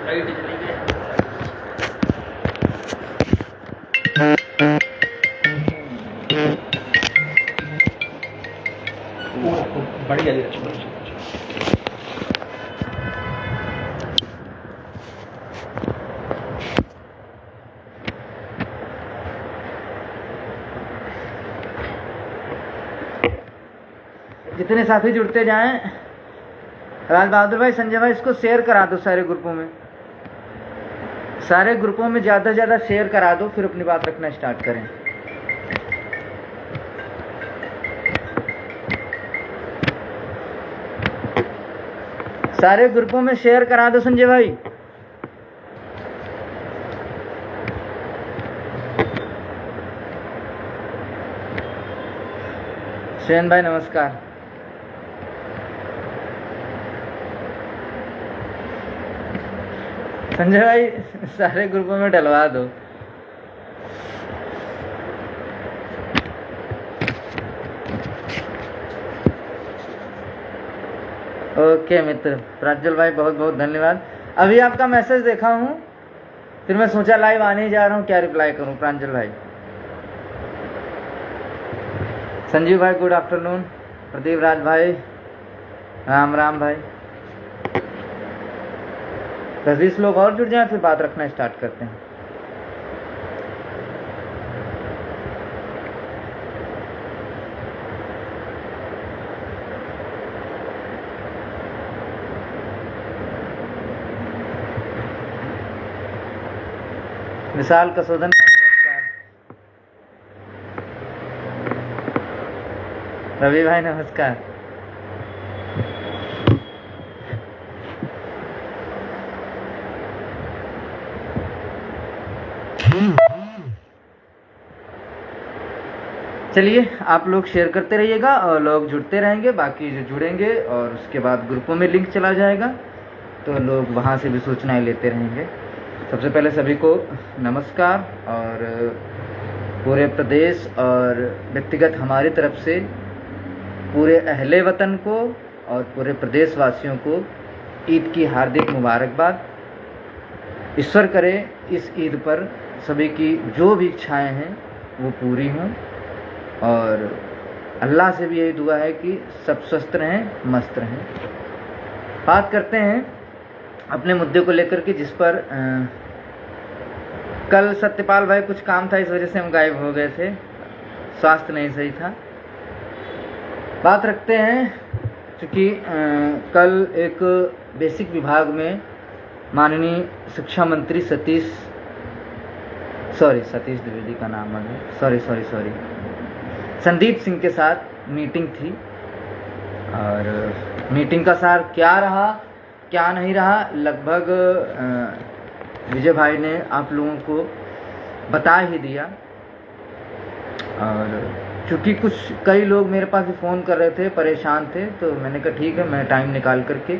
Light चली गई। बढ़िया जी, अच्छा। जितने साथी जुड़ते जाएं, राज बहादुर भाई, संजय भाई, इसको शेयर करा दो सारे ग्रुपों में, सारे ग्रुपों में ज़्यादा से ज़्यादा शेयर करा दो, फिर अपनी बात रखना स्टार्ट करें। सारे ग्रुपों में शेयर करा दो संजय भाई। शेन भाई नमस्कार। संजय भाई सारे ग्रुपों में डलवा दो। ओके मित्र प्राज्वल भाई, बहुत बहुत धन्यवाद। अभी आपका मैसेज देखा हूँ, फिर मैं सोचा लाइव आने ही जा रहा हूँ, क्या रिप्लाई करूँ। प्रांजल भाई, संजीव भाई गुड आफ्टरनून, प्रदीप राज भाई राम राम भाई। 10-20 लोग और जुड़ जाएं, फिर बात रखना स्टार्ट करते हैं। विशाल कसोदन नमस्कार। रवि भाई नमस्कार। चलिए आप लोग शेयर करते रहिएगा और लोग जुड़ते रहेंगे, बाकी जो जुड़ेंगे और उसके बाद ग्रुपों में लिंक चला जाएगा तो लोग वहाँ से भी सूचनाएं लेते रहेंगे। सबसे पहले सभी को नमस्कार, और पूरे प्रदेश और व्यक्तिगत हमारी तरफ से पूरे अहले वतन को और पूरे प्रदेशवासियों को ईद की हार्दिक मुबारकबाद। ईश्वर करे इस ईद पर सभी की जो भी इच्छाएं हैं वो पूरी हों, और अल्लाह से भी यही दुआ है कि सब स्वस्थ रहें, मस्त रहें। बात करते हैं अपने मुद्दे को लेकर के, जिस पर कल सत्यपाल भाई कुछ काम था, इस वजह से हम गायब हो गए थे, स्वास्थ्य नहीं सही था। बात रखते हैं क्योंकि कल एक बेसिक विभाग में माननीय शिक्षा मंत्री सतीश द्विवेदी का नाम है, संदीप सिंह के साथ मीटिंग थी, और मीटिंग का सार क्या रहा क्या नहीं रहा लगभग विजय भाई ने आप लोगों को बता ही दिया। और चूँकि कई लोग मेरे पास भी फ़ोन कर रहे थे, परेशान थे, तो मैंने कहा ठीक है, मैं टाइम निकाल करके।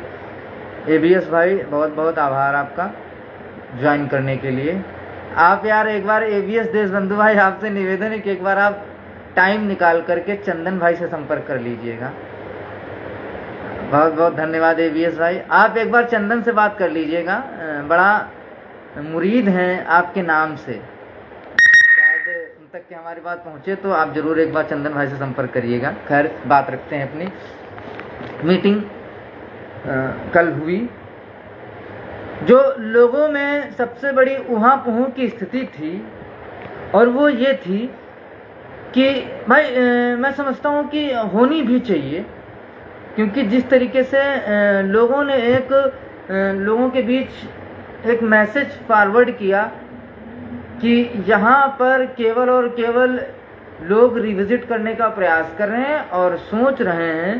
एबीएस भाई बहुत बहुत आभार आपका ज्वाइन करने के लिए। आप यार एक बार एबीएस देशबंधु भाई, आपसे निवेदन है कि एक बार आप टाइम निकाल करके चंदन भाई से संपर्क कर लीजिएगा। बहुत बहुत धन्यवाद एबीएस भाई, आप एक बार चंदन से बात कर लीजिएगा, बड़ा मुरीद हैं आपके नाम से, शायद उन तक कि हमारी बात पहुँचे, तो आप ज़रूर एक बार चंदन भाई से संपर्क करिएगा। खैर बात रखते हैं अपनी मीटिंग। कल हुई, जो लोगों में सबसे बड़ी उहाँ पुहाँ की स्थिति थी, और वो ये थी कि भाई मैं समझता हूँ कि होनी भी चाहिए, क्योंकि जिस तरीके से लोगों ने लोगों के बीच एक मैसेज फॉरवर्ड किया कि यहाँ पर केवल और केवल लोग रिविजिट करने का प्रयास कर रहे हैं और सोच रहे हैं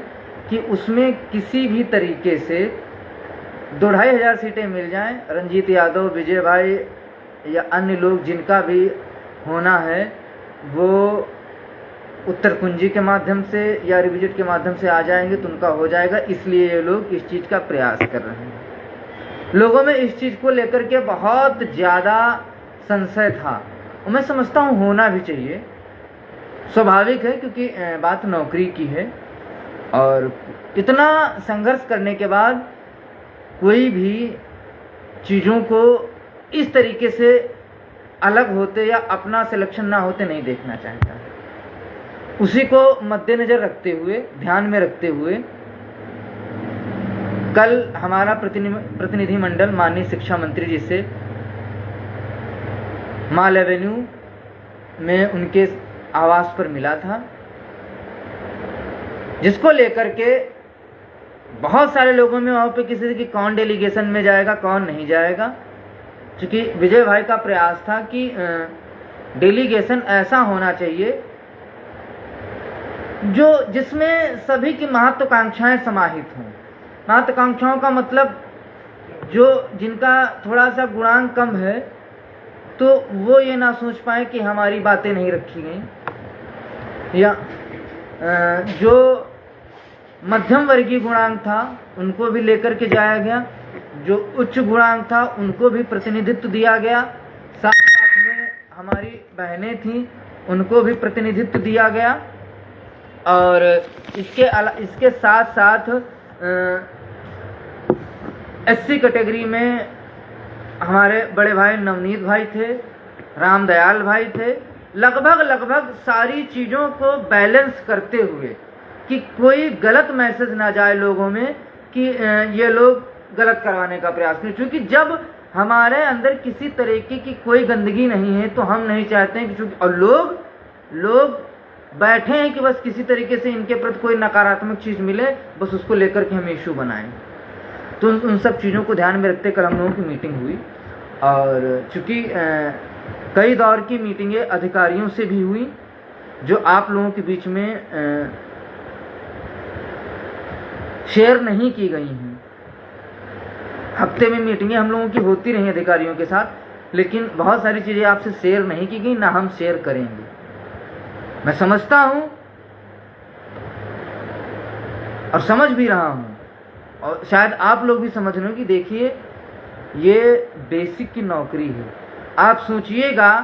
कि उसमें किसी भी तरीके से 2,500 सीटें मिल जाएं, रंजीत यादव, विजय भाई या अन्य लोग जिनका भी होना है वो उत्तर कुंजी के माध्यम से या रिविजिट के माध्यम से आ जाएंगे तो उनका हो जाएगा, इसलिए ये लोग इस चीज़ का प्रयास कर रहे हैं। लोगों में इस चीज़ को लेकर के बहुत ज़्यादा संशय था, और मैं समझता हूँ होना भी चाहिए, स्वाभाविक है, क्योंकि बात नौकरी की है, और इतना संघर्ष करने के बाद कोई भी चीज़ों को इस तरीके से अलग होते या अपना सिलेक्शन ना होते नहीं देखना चाहता। उसी को मद्देनज़र रखते हुए, ध्यान में रखते हुए, कल हमारा प्रतिनिधिमंडल माननीय शिक्षा मंत्री जी से माल एवेन्यू में उनके आवास पर मिला था, जिसको लेकर के बहुत सारे लोगों में वहाँ पे किसी की कौन डेलीगेशन में जाएगा, कौन नहीं जाएगा। क्योंकि विजय भाई का प्रयास था कि डेलीगेशन ऐसा होना चाहिए जिसमें सभी की महत्वाकांक्षाएं समाहित हों। महत्वाकांक्षाओं का मतलब जिनका थोड़ा सा गुणांक कम है, तो वो ये ना सोच पाए कि हमारी बातें नहीं रखी गई, या जो मध्यम वर्गीय गुणांक था उनको भी लेकर के जाया गया, जो उच्च गुणांक था उनको भी प्रतिनिधित्व दिया गया, साथ साथ में हमारी बहनें थीं उनको भी प्रतिनिधित्व दिया गया, और इसके साथ साथ एससी कैटेगरी में हमारे बड़े भाई नवनीत भाई थे, रामदयाल भाई थे। लगभग सारी चीज़ों को बैलेंस करते हुए कि कोई गलत मैसेज ना जाए लोगों में कि ये लोग गलत करवाने का प्रयास करें। क्योंकि जब हमारे अंदर किसी तरीके की कोई गंदगी नहीं है तो हम नहीं चाहते हैं कि और लोग बैठे हैं कि बस किसी तरीके से इनके प्रति कोई नकारात्मक चीज़ मिले, बस उसको लेकर के हम इशू बनाएं। तो उन सब चीज़ों को ध्यान में रखते कल हम लोगों की मीटिंग हुई, और चूँकि कई दौर की मीटिंगें अधिकारियों से भी हुई जो आप लोगों के बीच में शेयर नहीं की गई हैं। हफ्ते में मीटिंगें हम लोगों की होती रही अधिकारियों के साथ, लेकिन बहुत सारी चीज़ें आपसे शेयर नहीं की गई, ना हम शेयर करेंगे। मैं समझता हूँ और समझ भी रहा हूँ, और शायद आप लोग भी समझ रहे हो कि देखिए ये बेसिक की नौकरी है। आप सोचिएगा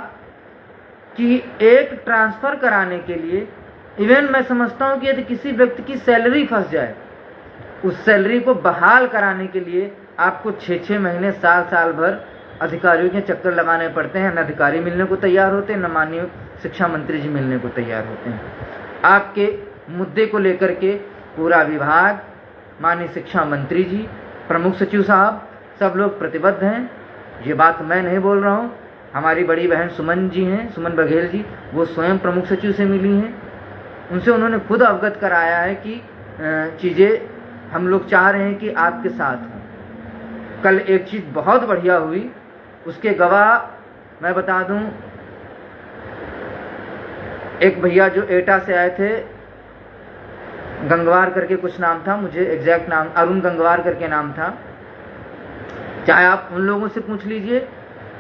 कि एक ट्रांसफ़र कराने के लिए, इवन मैं समझता हूँ कि यदि किसी व्यक्ति की सैलरी फंस जाए, उस सैलरी को बहाल कराने के लिए आपको 6-6 महीने, साल भर अधिकारियों के चक्कर लगाने पड़ते हैं। न अधिकारी मिलने को तैयार होते हैं, न माननीय शिक्षा मंत्री जी मिलने को तैयार होते हैं। आपके मुद्दे को लेकर के पूरा विभाग, माननीय शिक्षा मंत्री जी, प्रमुख सचिव साहब, सब लोग प्रतिबद्ध हैं। ये बात मैं नहीं बोल रहा हूँ, हमारी बड़ी बहन सुमन जी हैं, सुमन बघेल जी, वो स्वयं प्रमुख सचिव से मिली हैं। उनसे उन्होंने खुद अवगत कराया है कि चीज़ें हम लोग चाह रहे हैं कि आपके साथ हों। कल एक चीज़ बहुत बढ़िया हुई, उसके गवाह मैं बता दूं, एक भैया जो एटा से आए थे, गंगवार करके कुछ नाम था, मुझे एग्जैक्ट नाम अरुण गंगवार करके नाम था। चाहे आप उन लोगों से पूछ लीजिए,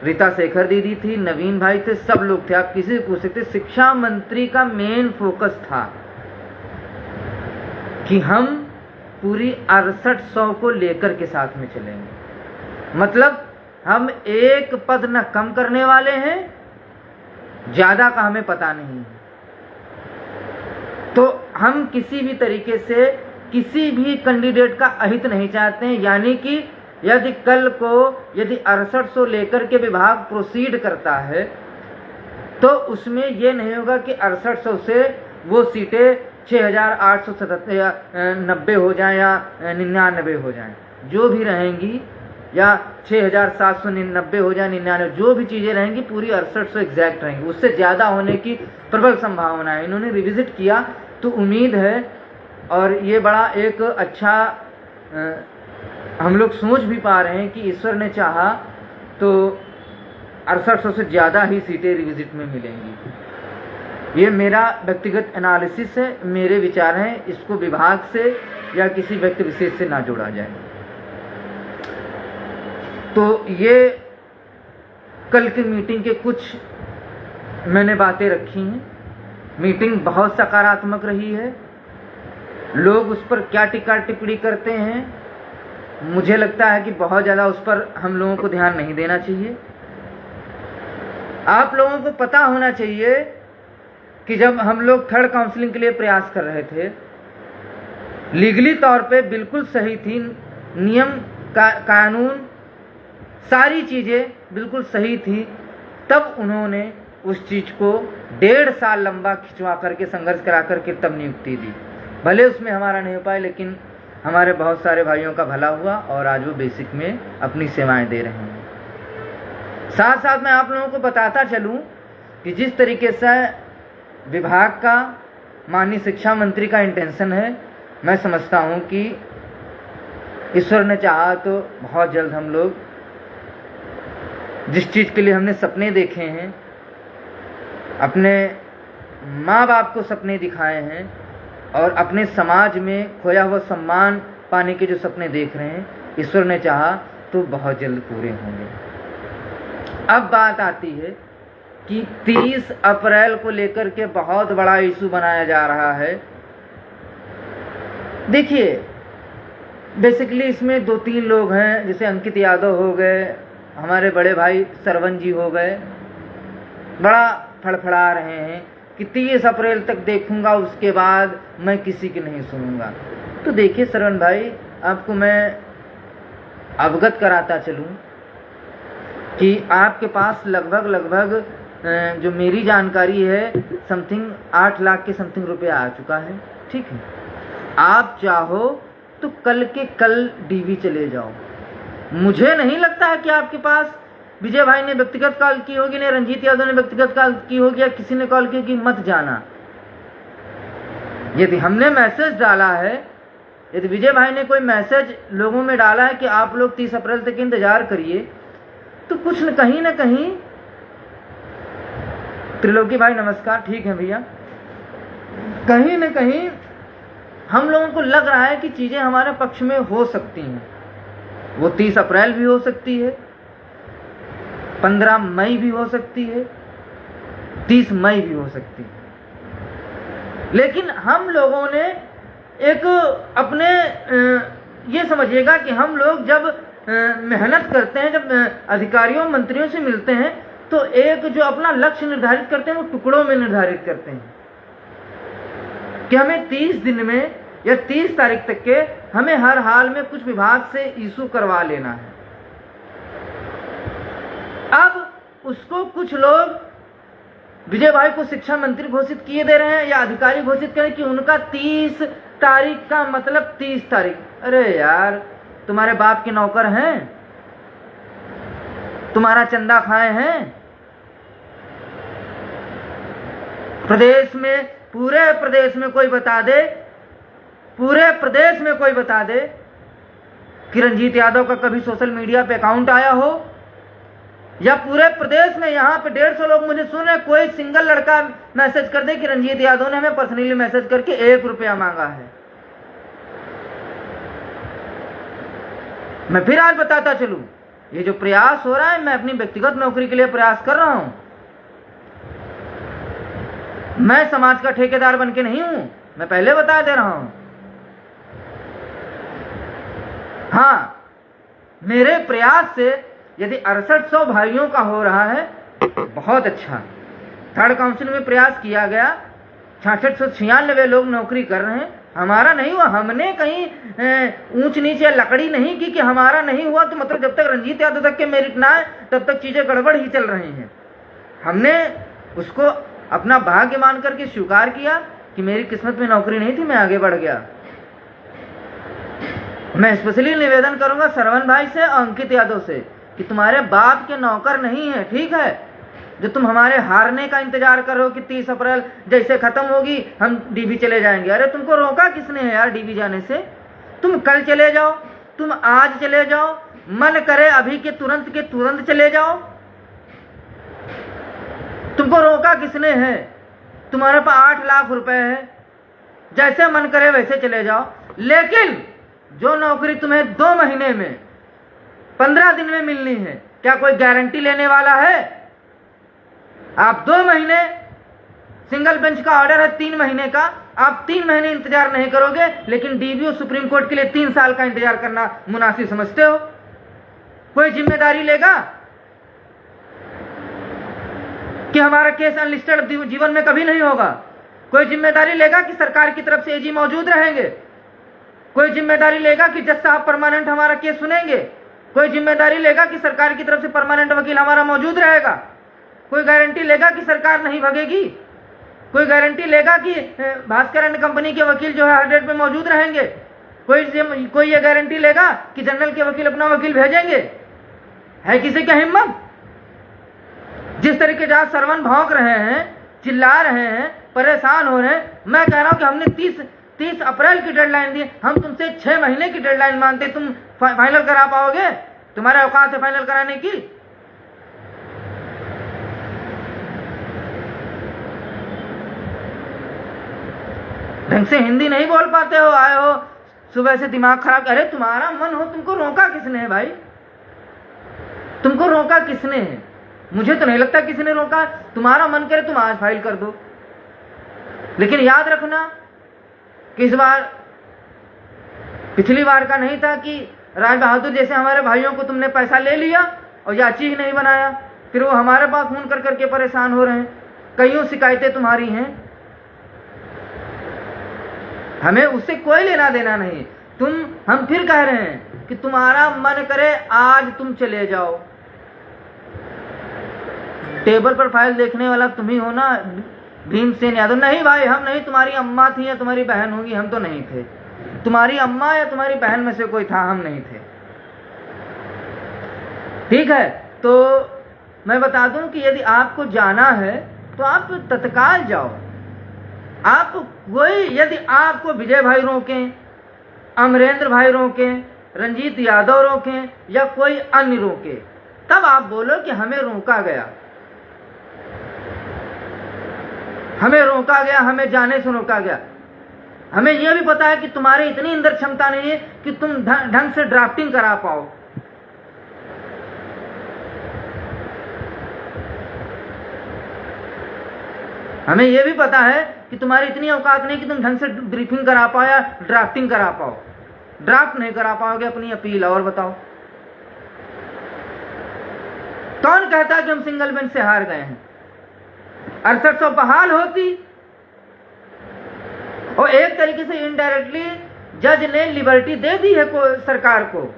रीता शेखर दीदी थी, नवीन भाई थे, सब लोग थे, आप किसी से पूछ सकते। शिक्षा मंत्री का मेन फोकस था कि हम पूरी 6800 को लेकर के साथ में चलेंगे। मतलब हम एक पद न कम करने वाले हैं, ज़्यादा का हमें पता नहीं है। तो हम किसी भी तरीके से किसी भी कैंडिडेट का अहित नहीं चाहते हैं। यानी कि यदि कल को 6800 लेकर के विभाग प्रोसीड करता है तो उसमें यह नहीं होगा कि 6800 से वो सीटें 6890 हो जाएं या 99 हो जाएं, जो भी रहेंगी, या 6790 हो जाए, 99, जो भी चीज़ें रहेंगी पूरी 6800 एग्जैक्ट रहेंगी। उससे ज़्यादा होने की प्रबल संभावना है। इन्होंने रिविजिट किया तो उम्मीद है, और ये बड़ा एक अच्छा हम लोग सोच भी पा रहे हैं कि ईश्वर ने चाहा तो 6800 से ज़्यादा ही सीटें रिविजिट में मिलेंगी। ये मेरा व्यक्तिगत एनालिसिस है, मेरे विचार हैं, इसको विभाग से या किसी व्यक्ति विशेष से ना जोड़ा जाए। तो ये कल की मीटिंग के कुछ मैंने बातें रखी हैं। मीटिंग बहुत सकारात्मक रही है। लोग उस पर क्या टिक्का टिप्पणी करते हैं, मुझे लगता है कि बहुत ज़्यादा उस पर हम लोगों को ध्यान नहीं देना चाहिए। आप लोगों को पता होना चाहिए कि जब हम लोग थर्ड काउंसलिंग के लिए प्रयास कर रहे थे, लीगली तौर पे बिल्कुल सही थी, नियम कानून सारी चीज़ें बिल्कुल सही थी, तब उन्होंने उस चीज़ को 1.5 साल लंबा खिंचवा करके संघर्ष करा करके तब नियुक्ति दी। भले उसमें हमारा नहीं हो पाया, लेकिन हमारे बहुत सारे भाइयों का भला हुआ और आज वो बेसिक में अपनी सेवाएं दे रहे हैं। साथ साथ मैं आप लोगों को बताता चलूं कि जिस तरीके से विभाग का माननीय शिक्षा मंत्री का इंटेंशन है, मैं समझता हूं कि ईश्वर ने चाहा तो बहुत जल्द हम लोग जिस चीज़ के लिए हमने सपने देखे हैं, अपने माँ बाप को सपने दिखाए हैं और अपने समाज में खोया हुआ सम्मान पाने के जो सपने देख रहे हैं, ईश्वर ने चाहा तो बहुत जल्द पूरे होंगे। अब बात आती है कि 30 अप्रैल को लेकर के बहुत बड़ा इशू बनाया जा रहा है। देखिए, बेसिकली इसमें 2-3 लोग हैं, जैसे अंकित यादव हो गए, हमारे बड़े भाई सरवन जी हो गए, बड़ा फड़फड़ा रहे हैं कि 30 अप्रैल तक देखूंगा, उसके बाद मैं किसी की नहीं सुनूंगा। तो देखिए सरवन भाई, आपको मैं अवगत कराता चलूं कि आपके पास लगभग जो मेरी जानकारी है समथिंग 8 लाख के समथिंग रुपया आ चुका है। ठीक है, आप चाहो तो कल के कल डीवी चले जाओ। मुझे नहीं लगता है कि आपके पास विजय भाई ने व्यक्तिगत कॉल की होगी, ने रंजीत यादव ने व्यक्तिगत कॉल की होगी, या किसी ने कॉल की होगी, मत जाना। यदि हमने मैसेज डाला है, यदि विजय भाई ने कोई मैसेज लोगों में डाला है कि आप लोग 30 अप्रैल तक इंतजार करिए, तो कुछ न कहीं त्रिलोकी भाई नमस्कार, ठीक है भैया, कहीं न कहीं हम लोगों को लग रहा है कि चीजें हमारे पक्ष में हो सकती हैं। वो 30 अप्रैल भी हो सकती है, 15 मई भी हो सकती है, 30 मई भी हो सकती है। लेकिन हम लोगों ने एक अपने ये समझिएगा कि हम लोग जब मेहनत करते हैं, जब अधिकारियों मंत्रियों से मिलते हैं, तो एक जो अपना लक्ष्य निर्धारित करते हैं वो टुकड़ों में निर्धारित करते हैं कि हमें 30 दिन में या 30 तारीख तक के हमें हर हाल में कुछ विभाग से इशू करवा लेना है। अब उसको कुछ लोग विजय भाई को शिक्षा मंत्री घोषित किए दे रहे हैं या अधिकारी घोषित करें कि उनका 30 तारीख का मतलब 30 तारीख। अरे यार, तुम्हारे बाप के नौकर हैं, तुम्हारा चंदा खाए हैं। प्रदेश में, पूरे प्रदेश में कोई बता दे, पूरे प्रदेश में कोई बता दे कि रंजीत यादव का कभी सोशल मीडिया पे अकाउंट आया हो, या पूरे प्रदेश में यहाँ पे 150 लोग मुझे सुन रहे, कोई सिंगल लड़का मैसेज कर दे कि रंजीत यादव ने हमें पर्सनली मैसेज करके 1 रुपया मांगा है। मैं फिर आज बताता चलूं, ये जो प्रयास हो रहा है, मैं अपनी व्यक्तिगत नौकरी के लिए प्रयास कर रहा हूं। मैं समाज का ठेकेदार बन के नहीं हूं, मैं पहले बता दे रहा हूं। हाँ, मेरे प्रयास से यदि 6800 भाइयों का हो रहा है, बहुत अच्छा। थर्ड काउंसिल में प्रयास किया गया, 6696 लोग नौकरी कर रहे हैं, हमारा नहीं हुआ। हमने कहीं ऊंच नीचे लकड़ी नहीं की कि हमारा नहीं हुआ तो मतलब जब तक रंजीत यादव तक के मेरिट ना आए तब तक चीजें गड़बड़ ही चल रही हैं। हमने उसको अपना भाग्य मान करके स्वीकार किया कि मेरी किस्मत में नौकरी नहीं थी, मैं आगे बढ़ गया। मैं स्पेशली निवेदन करूंगा सरवन भाई से और अंकित यादव से कि तुम्हारे बाप के नौकर नहीं है, ठीक है, जो तुम हमारे हारने का इंतजार करो कि 30 अप्रैल जैसे खत्म होगी हम डीवी चले जाएंगे। अरे तुमको रोका किसने है यार डीवी जाने से? तुम कल चले जाओ, तुम आज चले जाओ, मन करे अभी के तुरंत चले जाओ। तुमको रोका किसने है? तुम्हारे पास 8 लाख रुपए है, जैसे मन करे वैसे चले जाओ। लेकिन जो नौकरी तुम्हें 2 महीने में, 15 दिन में मिलनी है, क्या कोई गारंटी लेने वाला है? आप 2 महीने, सिंगल बेंच का ऑर्डर है 3 महीने का, आप 3 महीने इंतजार नहीं करोगे, लेकिन डीवी और सुप्रीम कोर्ट के लिए 3 साल का इंतजार करना मुनासिब समझते हो? कोई जिम्मेदारी लेगा कि हमारा केस अनलिस्टेड जीवन में कभी नहीं होगा? कोई जिम्मेदारी लेगा कि सरकार की तरफ से एजी मौजूद रहेंगे? कोई जिम्मेदारी लेगा कि जज साहब परमानेंट हमारा केस सुनेंगे? कोई जिम्मेदारी लेगा कि सरकार की तरफ से परमानेंट वकील हमारा मौजूद रहेगा? कोई गारंटी लेगा कि सरकार नहीं भगेगी? कोई गारंटी लेगा कि भास्कर एंड कंपनी के वकील जो है हर डेट पे मौजूद रहेंगे? कोई ये गारंटी लेगा कि जनरल के वकील अपना वकील भेजेंगे? है किसी की हिम्मत? जिस तरीके से आज सरवन भौंक रहे हैं, चिल्ला रहे हैं, परेशान हो रहे हैं, मैं कह रहा हूं कि हमने 30 अप्रैल की डेडलाइन दी, हम तुमसे 6 महीने की डेडलाइन मानते, तुम फाइनल करा पाओगे? तुम्हारे औकात है फाइनल कराने की? ढंग से हिंदी नहीं बोल पाते हो, आए हो सुबह से दिमाग खराब। अरे तुम्हारा मन हो, तुमको रोका किसने है भाई? तुमको रोका किसने है? मुझे तो नहीं लगता किसी ने रोका। तुम्हारा मन करे तुम आज फाइल कर दो, लेकिन याद रखना कि इस बार पिछली बार का नहीं था कि राज बहादुर जैसे हमारे भाइयों को तुमने पैसा ले लिया और याची ही नहीं बनाया, फिर वो हमारे पास फोन कर करके परेशान हो रहे हैं। कईयों शिकायतें तुम्हारी हैं, हमें उससे कोई लेना देना नहीं। हम फिर कह रहे हैं कि तुम्हारा मन करे आज तुम चले जाओ, टेबल पर फाइल देखने वाला तुम ही हो ना, भीमसेन यादव? नहीं भाई, हम नहीं। तुम्हारी अम्मा थी या तुम्हारी बहन होगी, हम तो नहीं थे। तुम्हारी अम्मा या तुम्हारी बहन में से कोई था, हम नहीं थे। ठीक है, तो मैं बता दूं कि यदि आपको जाना है तो आप तत्काल जाओ। आप कोई, यदि आपको विजय भाई रोकें, अमरेंद्र भाई रोकें, रंजीत यादव रोकें या कोई अन्य रोके, तब आप बोलो कि हमें रोका गया, हमें रोका गया, हमें जाने से रोका गया। हमें यह भी पता है कि तुम्हारी इतनी अंदर क्षमता नहीं है कि तुम ढंग से ड्राफ्टिंग करा पाओ। हमें यह भी पता है कि तुम्हारी इतनी औकात नहीं कि तुम ढंग से ब्रीफिंग करा पाओ या ड्राफ्टिंग करा पाओ। ड्राफ्ट नहीं करा पाओगे अपनी अपील, और बताओ कौन कहता है कि हम सिंगल बेंच से हार गए हैं? 6800 बहाल होती और एक तरीके से इनडायरेक्टली जज ने लिबर्टी दे दी है सरकार को।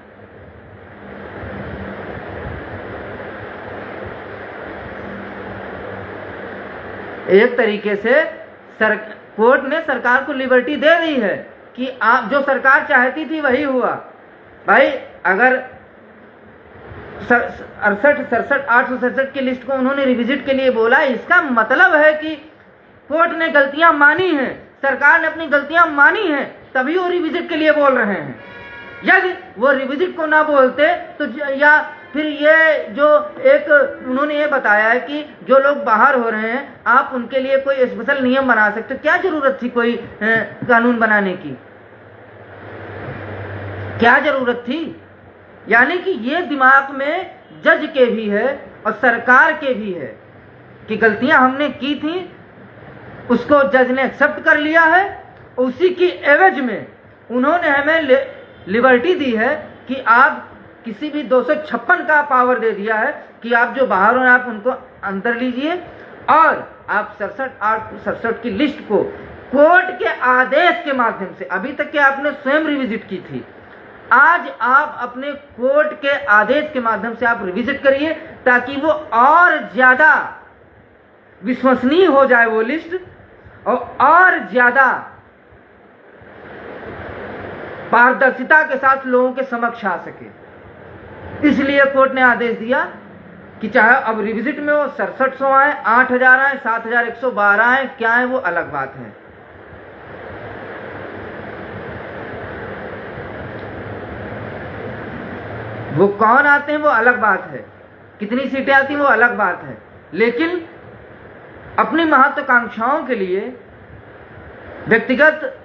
एक तरीके से कोर्ट ने सरकार को लिबर्टी दे दी है कि आप जो सरकार चाहती थी वही हुआ। भाई अगर 867 की लिस्ट को उन्होंने रिविजिट के लिए बोला, इसका मतलब है कि कोर्ट ने गलतियां मानी हैं, सरकार ने अपनी गलतियां मानी हैं, तभी वो रिविजिट के लिए बोल रहे हैं। यदि वो रिविजिट को ना बोलते तो या फिर ये जो एक उन्होंने ये बताया है कि जो लोग बाहर हो रहे हैं आप उनके लिए कोई स्पेशल नियम बना सकते, क्या जरूरत थी कोई कानून बनाने की? क्या जरूरत थी? यानी कि ये दिमाग में जज के भी है और सरकार के भी है कि गलतियां हमने की थी, उसको जज ने एक्सेप्ट कर लिया है। उसी की एवज में उन्होंने हमें लिबर्टी दी है कि आप किसी भी 256 का पावर दे दिया है कि आप जो बाहर हो आप उनको अंदर लीजिए और आप 67 की लिस्ट को कोर्ट के आदेश के माध्यम से, अभी तक के आपने स्वयं रिविजिट की थी, आज आप अपने कोर्ट के आदेश के माध्यम से आप रिविजिट करिए ताकि वो और ज्यादा विश्वसनीय हो जाए वो लिस्ट और ज्यादा पारदर्शिता के साथ लोगों के समक्ष आ सके। इसलिए कोर्ट ने आदेश दिया कि चाहे अब रिविजिट में वो 6700 आए, 8000 आए, 7112 आए, क्या है वो अलग बात है। वो कौन आते हैं वो अलग बात है, कितनी सीटें आती हैं वो अलग बात है, लेकिन अपनी महत्वाकांक्षाओं के लिए व्यक्तिगत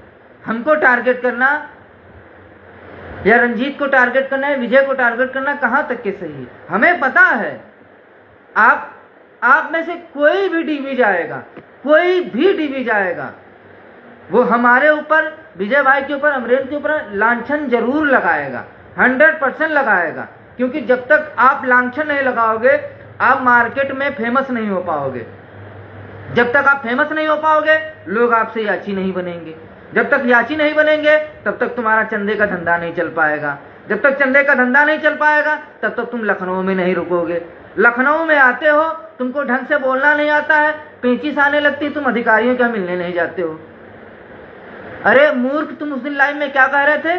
हमको टारगेट करना या रंजीत को टारगेट करना है, विजय को टारगेट करना कहां तक के सही है? हमें पता है आप में से कोई भी डीबी जाएगा, कोई भी डीबी जाएगा, वो हमारे ऊपर, विजय भाई के ऊपर, अमरेंद्र के ऊपर लांछन जरूर लगाएगा, 100% लगाएगा। क्योंकि जब तक आप लांछन नहीं लगाओगे आप मार्केट में फेमस नहीं हो पाओगे। जब तक आप फेमस नहीं हो पाओगे लोग आपसे याची नहीं बनेंगे। जब तक याची नहीं बनेंगे तब तक तुम्हारा चंदे का धंधा नहीं चल पाएगा। जब तक चंदे का धंधा नहीं चल पाएगा तब तक तुम लखनऊ में नहीं रुकोगे। लखनऊ में आते हो, तुमको ढंग से बोलना नहीं आता है, पेचिस आने लगती, तुम अधिकारियों के मिलने नहीं जाते हो। अरे मूर्ख, तुम उस दिन लाइव में क्या कह रहे थे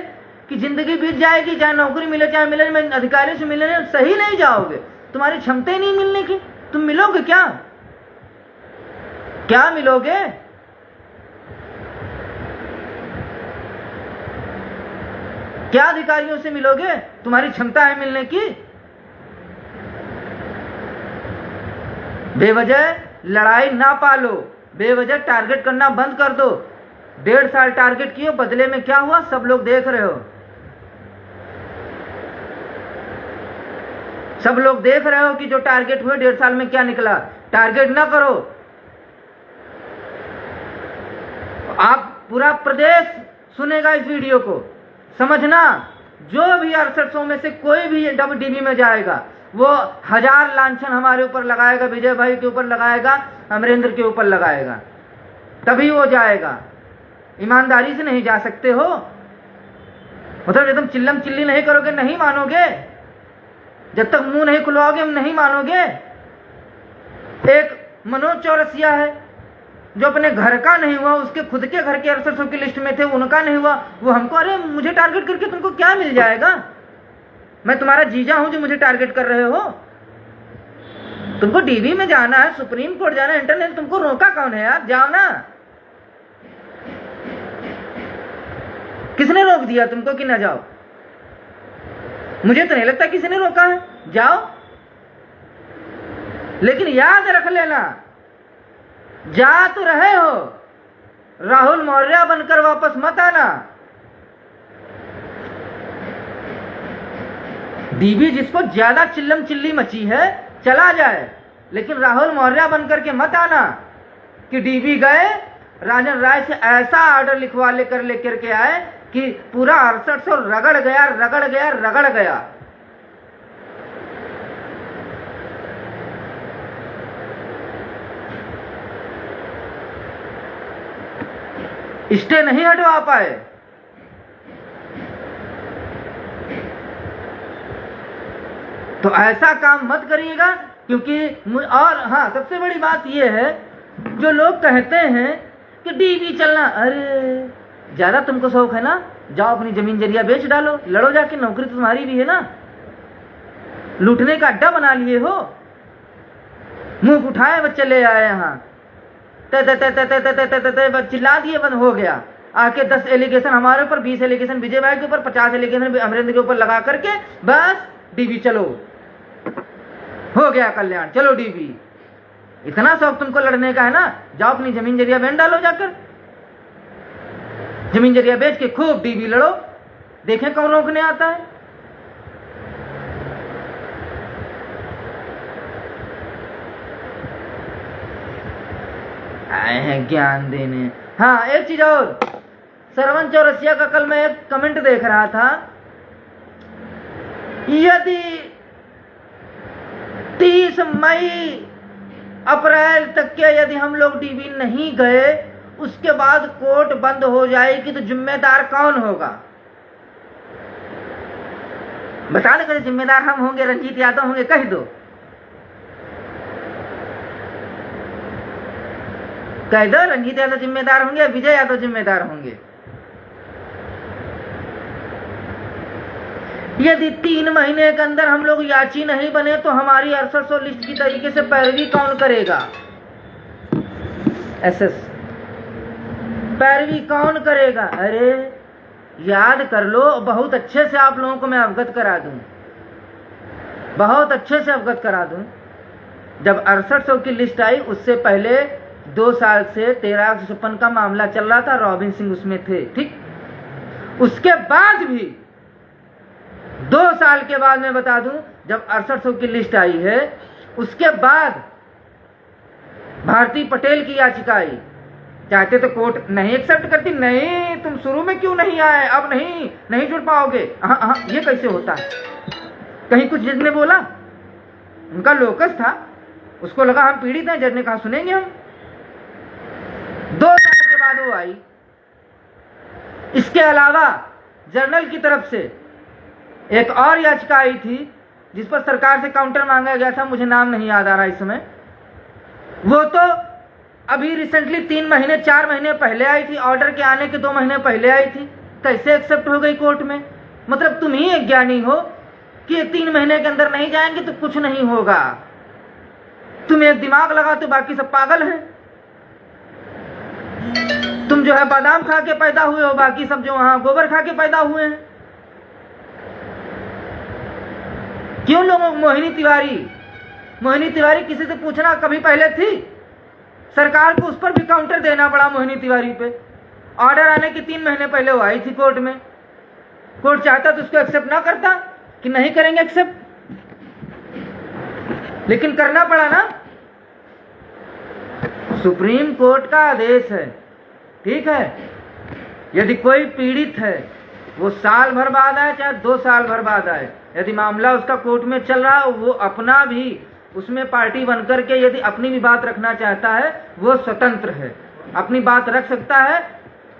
कि जिंदगी बीत जाएगी, चाहे नौकरी मिले चाहे मिले, मैं अधिकारियों से मिलने सही नहीं जाओगे, तुम्हारी क्षमता ही नहीं मिलने की। तुम मिलोगे क्या? क्या मिलोगे? क्या अधिकारियों से मिलोगे? तुम्हारी क्षमता है मिलने की? बेवजह लड़ाई ना पालो, बेवजह टारगेट करना बंद कर दो। 1.5 साल टारगेट किए, बदले में क्या हुआ सब लोग देख रहे हो। सब लोग देख रहे हो कि जो टारगेट हुए 1.5 साल में क्या निकला। टारगेट ना करो। आप पूरा प्रदेश सुनेगा इस वीडियो को, समझना। जो भी 6800 में से कोई भी डीबी में जाएगा वो 1000 लांछन हमारे ऊपर लगाएगा, विजय भाई के ऊपर लगाएगा, अमरेंद्र के ऊपर लगाएगा, तभी वो जाएगा। ईमानदारी से नहीं जा सकते हो, मतलब एकदम चिल्लम चिल्ली नहीं करोगे, नहीं मानोगे। जब तक मुंह नहीं खुलवाओगे नहीं मानोगे। एक मनोज चौरसिया है जो अपने घर का नहीं हुआ, उसके खुद के घर के 6800 की लिस्ट में थे, उनका नहीं हुआ, वो हमको, अरे मुझे टारगेट करके तुमको क्या मिल जाएगा? मैं तुम्हारा जीजा हूं जो मुझे टारगेट कर रहे हो? तुमको डीबी में जाना है, सुप्रीम कोर्ट जाना है, इंटरनेट, तुमको रोका कौन है यार? जाओ ना। किसने रोक दिया तुमको कि ना जाओ? मुझे तो नहीं लगता किसी ने रोका है, जाओ। लेकिन याद रख लेना, जा तो रहे हो, राहुल मौर्य बनकर वापस मत आना। डीबी जिसको ज्यादा चिल्लम चिल्ली मची है चला जाए, लेकिन राहुल मौर्य बनकर के मत आना कि डीबी गए, राजन राय से ऐसा ऑर्डर लिखवा लेकर के आए कि पूरा 6800 रगड़ गया रगड़ गया रगड़ गया। स्टे नहीं हटवा पाए। तो ऐसा काम मत करिएगा, क्योंकि और हाँ, सबसे बड़ी बात यह है, जो लोग कहते हैं कि डीबी चलना, अरे ज्यादा तुमको शौक है ना, जाओ अपनी जमीन जरिया बेच डालो, लड़ो जाके, नौकरी तो तुम्हारी भी है ना। लूटने का अड्डा बना लिए हो, मुंह उठाए बस चले आए यहाँ, चिल्ला दिए, बंद हो गया। आके 10 एलिगेशन हमारे ऊपर, 20 एलिगेशन विजय भाई के ऊपर, 50 एलिगेशन अमरेंद्र के ऊपर लगा करके बस डीबी चलो, हो गया कल्याण, चलो डीबी। इतना शौक तुमको लड़ने का है ना, जाओ अपनी जमीन जरिया बेच डालो, जाकर जमीन जरिया बेच के खूब डीबी लड़ो, देखें कौन रोकने आता है। आए हैं ज्ञान देने। हाँ, एक चीज और, सरवन चौरसिया का कल मैं एक कमेंट देख रहा था, यदि 30 मई अप्रैल तक के यदि हम लोग डीबी नहीं गए, उसके बाद कोर्ट बंद हो जाएगी, तो जिम्मेदार कौन होगा? बता दो, जिम्मेदार हम होंगे, रंजीत यादव होंगे, कह दो, कह दो, रंजीत यादव जिम्मेदार होंगे, विजय यादव जिम्मेदार होंगे। यदि 3 महीने के अंदर हम लोग याची नहीं बने तो हमारी 6800 लिस्ट की तरीके से पैरवी कौन करेगा? एसएस पैरवी कौन करेगा? अरे याद कर लो, बहुत अच्छे से आप लोगों को मैं अवगत करा दूं, बहुत अच्छे से अवगत करा दूं। जब 6800 की लिस्ट आई, उससे पहले 2 साल से 1356 का मामला चल रहा था, रॉबिन सिंह उसमें थे, ठीक। उसके बाद भी 2 साल के बाद मैं बता दूं, जब 6800 की लिस्ट आई है, उसके बाद भारती पटेल की याचिका आई। चाहते तो कोर्ट नहीं एक्सेप्ट करती, नहीं तुम शुरू में क्यों नहीं आए, अब नहीं जुड़ पाओगे। हाँ, ये कैसे होता है? कहीं कुछ जज ने बोला, उनका लोकस था, उसको लगा हम पीड़ित हैं, जज ने कहा सुनेंगे हम। 2 साल के बाद वो आई। इसके अलावा जर्नल की तरफ से एक और याचिका आई थी जिस पर सरकार से काउंटर मांगा गया था, मुझे नाम नहीं याद आ रहा इस समय। वो तो अभी रिसेंटली 3 महीने 4 महीने पहले आई थी, ऑर्डर के आने के 2 महीने पहले आई थी। कैसे एक्सेप्ट हो गई कोर्ट में? मतलब तुम ही एक ज्ञानी हो कि 3 महीने के अंदर नहीं जाएंगे तो कुछ नहीं होगा। तुम एक दिमाग लगा तो बाकी सब पागल हैं। तुम जो है बादाम खा के पैदा हुए हो, बाकी सब जो वहां गोबर खा के पैदा हुए हैं। क्यों लोगों को मोहिनी तिवारी किसी से पूछना कभी पहले थी? सरकार को उस पर भी काउंटर देना पड़ा। मोहिनी तिवारी पे ऑर्डर आने के 3 महीने पहले वो आई थी कोर्ट में। कोर्ट चाहता तो उसको एक्सेप्ट ना करता कि नहीं करेंगे एक्सेप्ट, लेकिन करना पड़ा ना। सुप्रीम कोर्ट का आदेश है, ठीक है। यदि कोई पीड़ित है वो साल भर बाद आए चाहे 2 साल भर बाद आए, यदि मामला उसका कोर्ट में चल रहा है, वो अपना भी उसमें पार्टी बनकर के यदि अपनी भी बात रखना चाहता है, वो स्वतंत्र है, अपनी बात रख सकता है।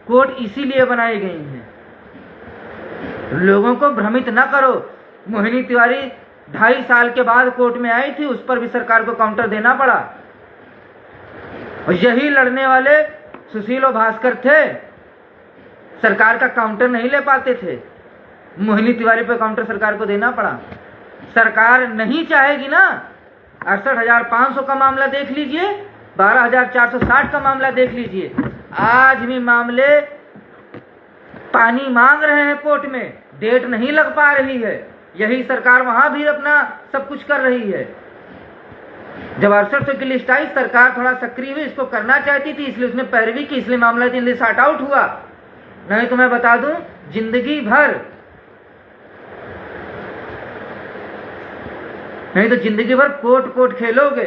कोर्ट इसीलिए बनाई गई है। लोगों को भ्रमित ना करो। मोहिनी तिवारी 2.5 साल के बाद कोर्ट में आई थी, उस पर भी सरकार को काउंटर देना पड़ा। और यही लड़ने वाले सुशील और भास्कर थे, सरकार का काउंटर नहीं ले पाते थे। मोहिनी तिवारी पर काउंटर सरकार को देना पड़ा। सरकार नहीं चाहेगी ना। 68,500 का मामला देख लीजिए, 12,460 का मामला देख लीजिए। आज भी मामले पानी मांग रहे हैं कोर्ट में, डेट नहीं लग पा रही है। यही सरकार वहां भी अपना सब कुछ कर रही है। जब 6800 की लिस्ट आई, सरकार थोड़ा सक्रिय हुई, इसको करना चाहती थी, इसलिए उसने पैरवी की, इसलिए मामला जल्दी सॉर्ट आउट हुआ। नहीं तो मैं बता दूं, जिंदगी भर कोर्ट खेलोगे।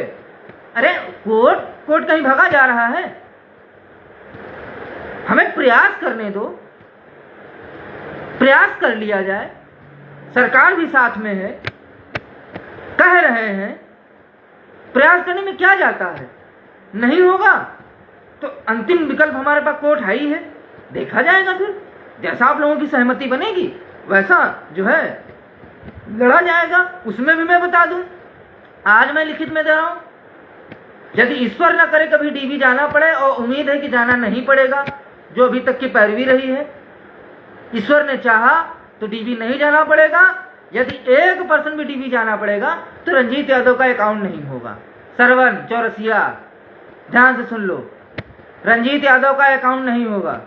अरे कोर्ट कहीं भागा जा रहा है? हमें प्रयास करने दो, प्रयास कर लिया जाए। सरकार भी साथ में है, कह रहे हैं, प्रयास करने में क्या जाता है? नहीं होगा तो अंतिम विकल्प हमारे पास कोर्ट है ही है, देखा जाएगा। फिर जैसा आप लोगों की सहमति बनेगी वैसा जो है लड़ा जाएगा। उसमें भी मैं बता दूं, आज मैं लिखित में दे रहा हूं, यदि ईश्वर न करे कभी डीबी जाना पड़े, और उम्मीद है कि जाना नहीं पड़ेगा, जो अभी तक की पैरवी रही है, ईश्वर ने चाहा तो डीबी नहीं जाना पड़ेगा। यदि 1% भी डीबी जाना पड़ेगा तो रंजीत यादव का अकाउंट नहीं होगा। सरवन चौरसिया, ध्यान से सुन लो, रंजीत यादव का अकाउंट नहीं होगा।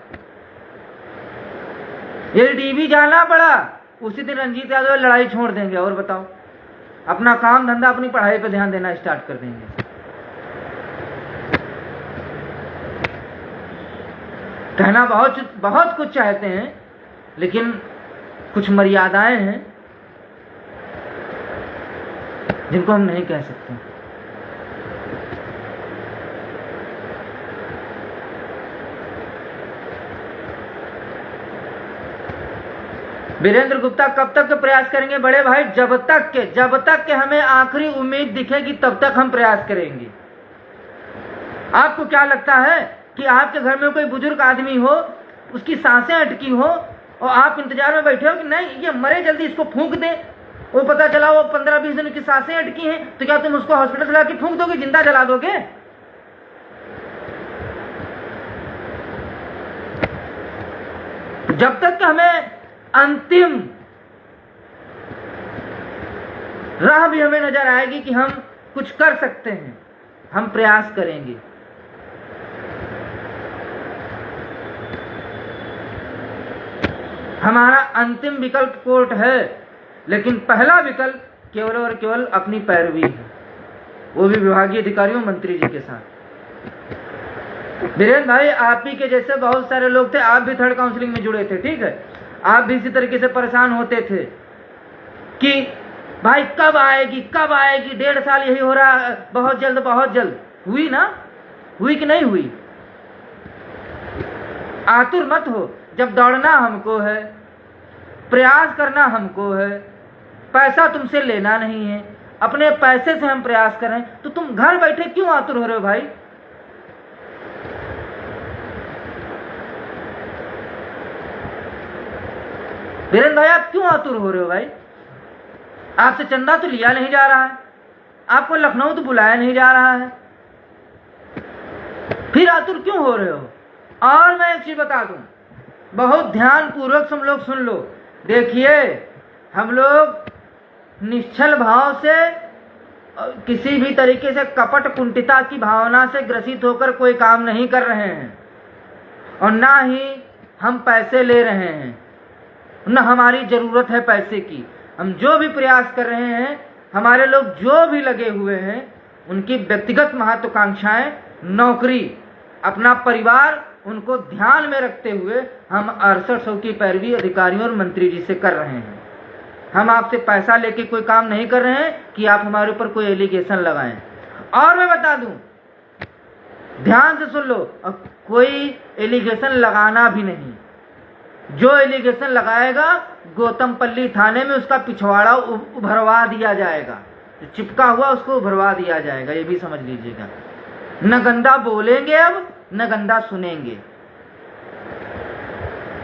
यदि डीबी जाना पड़ा, उसी दिन रंजीत यादव लड़ाई छोड़ देंगे और बताओ, अपना काम धंधा, अपनी पढ़ाई पर ध्यान देना स्टार्ट कर देंगे। कहना बहुत कुछ चाहते हैं, लेकिन कुछ मर्यादाएं हैं जिनको हम नहीं कह सकते। वीरेंद्र गुप्ता, कब तक के प्रयास करेंगे बड़े भाई? जब तक के हमें आखिरी उम्मीद दिखेगी तब तक हम प्रयास करेंगे। आपको क्या लगता है कि आपके घर में कोई बुजुर्ग आदमी हो, उसकी सांसें अटकी हो, और आप इंतजार में बैठे हो कि नहीं ये मरे, जल्दी इसको फूंक दे। वो पता चला वो 15-20 दिन की सांसें अटकी हैं, तो क्या तुम उसको हॉस्पिटल ला के फूंक दोगे, जिंदा जला दोगे? जब तक कि हमें अंतिम राह भी हमें नजर आएगी कि हम कुछ कर सकते हैं, हम प्रयास करेंगे। हमारा अंतिम विकल्प कोर्ट है, लेकिन पहला विकल्प केवल और केवल अपनी पैरवी है, वो भी विभागीय अधिकारियों, मंत्री जी के साथ। वीरेंद्र भाई, आप ही के जैसे बहुत सारे लोग थे, आप भी थर्ड काउंसलिंग में जुड़े थे, ठीक है। आप भी इसी तरीके से परेशान होते थे कि भाई कब आएगी 1.5 साल यही हो रहा, बहुत जल्द। हुई ना? हुई कि नहीं हुई? आतुर मत हो। जब दौड़ना हमको है, प्रयास करना हमको है, पैसा तुमसे लेना नहीं है, अपने पैसे से हम प्रयास करें, तो तुम घर बैठे क्यों आतुर हो रहे हो भाई? वीरेंद्र भाई, आप क्यों आतुर हो रहे हो भाई? आपसे चंदा तो लिया नहीं जा रहा है, आपको लखनऊ तो बुलाया नहीं जा रहा है, फिर आतुर क्यों हो रहे हो? और मैं एक चीज बता दूं, बहुत ध्यान पूर्वक सब लोग सुन लो। देखिए, हम लोग निश्चल भाव से, किसी भी तरीके से कपट कुंठिता की भावना से ग्रसित होकर कोई काम नहीं कर रहे हैं, और ना ही हम पैसे ले रहे हैं, न हमारी जरूरत है पैसे की। हम जो भी प्रयास कर रहे हैं, हमारे लोग जो भी लगे हुए हैं, उनकी व्यक्तिगत महत्वाकांक्षाएं, नौकरी, अपना परिवार, उनको ध्यान में रखते हुए हम 6800 की पैरवी अधिकारियों और मंत्री जी से कर रहे हैं। हम आपसे पैसा लेके कोई काम नहीं कर रहे हैं कि आप हमारे ऊपर कोई एलिगेशन लगाएं। और मैं बता दूं, ध्यान से सुन लो, अब कोई एलिगेशन लगाना भी नहीं। जो एलिगेशन लगाएगा, गौतमपल्ली थाने में उसका पिछवाड़ा उभरवा दिया जाएगा, जो चिपका हुआ उसको उभरवा दिया जाएगा, ये भी समझ लीजिएगा। न गंदा बोलेंगे अब, न गंदा सुनेंगे,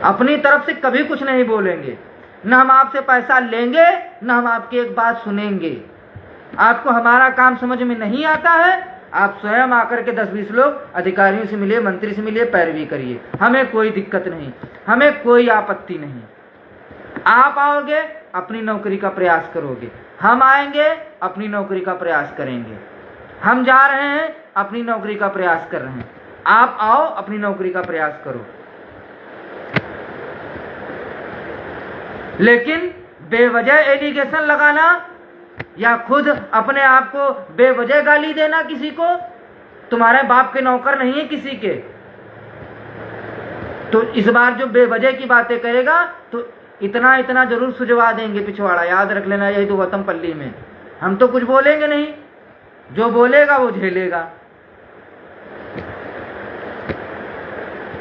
अपनी तरफ से कभी कुछ नहीं बोलेंगे। न हम आपसे पैसा लेंगे, न हम आपकी एक बात सुनेंगे। आपको हमारा काम समझ में नहीं आता है, आप स्वयं आकर के 10-20 लोग अधिकारियों से मिलिए, मंत्री से मिलिए, पैरवी करिए, हमें कोई दिक्कत नहीं, हमें कोई आपत्ति नहीं। आप आओगे, अपनी नौकरी का प्रयास करोगे, हम आएंगे, अपनी नौकरी का प्रयास करेंगे। हम जा रहे हैं, अपनी नौकरी का प्रयास कर रहे हैं, आप आओ, अपनी नौकरी का प्रयास करो। लेकिन बेवजह एलिगेशन लगाना या खुद अपने आप को बेवजह गाली देना किसी को, तुम्हारे बाप के नौकर नहीं है किसी के, तो इस बार जो बेवजह की बातें करेगा तो इतना इतना जरूर सुझवा देंगे पिछवाड़ा, याद रख लेना। यही तो गौतमपल्ली में हम तो कुछ बोलेंगे नहीं, जो बोलेगा वो झेलेगा।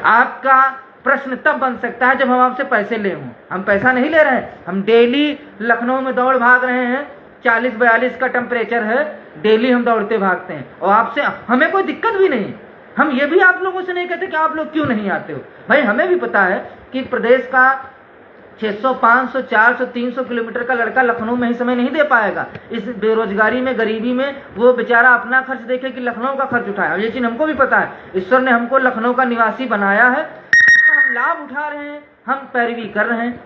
आपका प्रश्न तब बन सकता है जब हम आपसे पैसे ले हों। हम पैसा नहीं ले रहे हैं, हम डेली लखनऊ में दौड़ भाग रहे हैं, 40-42 का टेम्परेचर है, डेली हम दौड़ते भागते हैं, और आपसे हमें कोई दिक्कत भी नहीं। हम ये भी आप लोगों से नहीं कहते कि आप लोग क्यों नहीं आते हो। भाई हमें भी पता है कि प्रदेश का 600, 500, 400, 300 किलोमीटर का लड़का लखनऊ में ही समय नहीं दे पाएगा। इस बेरोजगारी में, गरीबी में वो बेचारा अपना खर्च देखे कि लखनऊ का खर्च उठाए। ये चीज हमको भी पता है, ईश्वर ने हमको लखनऊ का निवासी बनाया है, हम लाभ उठा रहे हैं, हम पैरवी कर रहे हैं।